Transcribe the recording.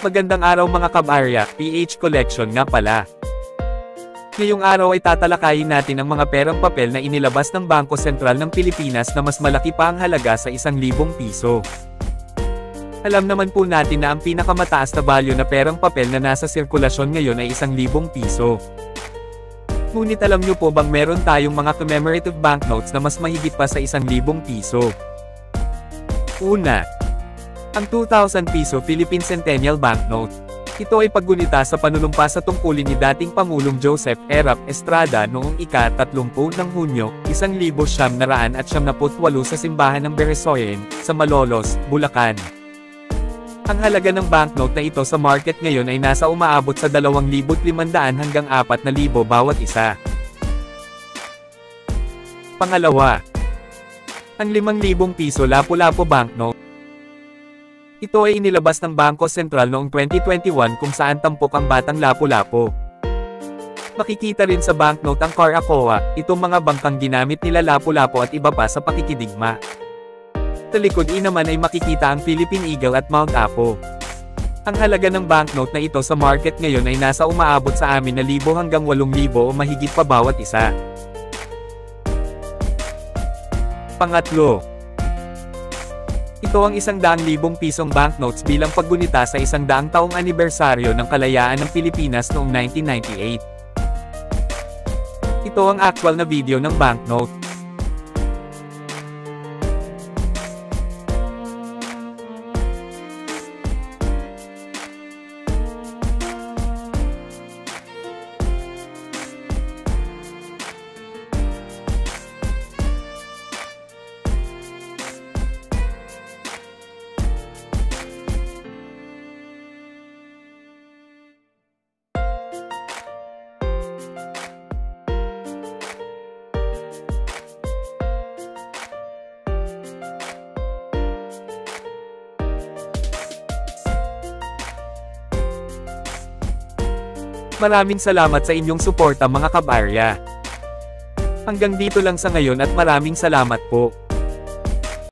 Magandang araw mga kabarya, PH Collection nga pala. Ngayong araw ay tatalakayin natin ang mga perang papel na inilabas ng Bangko Sentral ng Pilipinas na mas malaki pa ang halaga sa 1,000 piso. Alam naman po natin na ang pinakamataas na value na perang papel na nasa sirkulasyon ngayon ay 1,000 piso. Ngunit alam nyo po bang meron tayong mga commemorative banknotes na mas mahigit pa sa 1,000 piso? Una, ang 2,000 piso Philippine Centennial Banknote. Ito ay paggunita sa panunumpa sa tungkulin ni dating Pangulong Joseph Erap Estrada noong ika-30 ng Hunyo, 1978 sa simbahan ng Beresoyen, sa Malolos, Bulacan. Ang halaga ng banknote na ito sa market ngayon ay nasa umaabot sa 2,500 hanggang 4,000 bawat isa. Pangalawa, ang 5,000 piso Lapu-Lapu Banknote. Ito ay inilabas ng Bangko Sentral noong 2021 kung saan tampok ang batang Lapu-Lapu. Makikita rin sa banknote ang Caracoa, itong mga bangkang ginamit nila Lapu-Lapu at iba pa sa pakikidigma. Sa likod naman ay makikita ang Philippine Eagle at Mount Apo. Ang halaga ng banknote na ito sa market ngayon ay nasa umaabot sa 6,000 hanggang 8,000 o mahigit pa bawat isa. Pangatlo, ito ang 100,000 pisong banknotes bilang paggunita sa 100 taong anibersaryo ng kalayaan ng Pilipinas noong 1998. Ito ang actual na video ng banknote. Maraming salamat sa inyong suporta mga kabarya. Hanggang dito lang sa ngayon at maraming salamat po.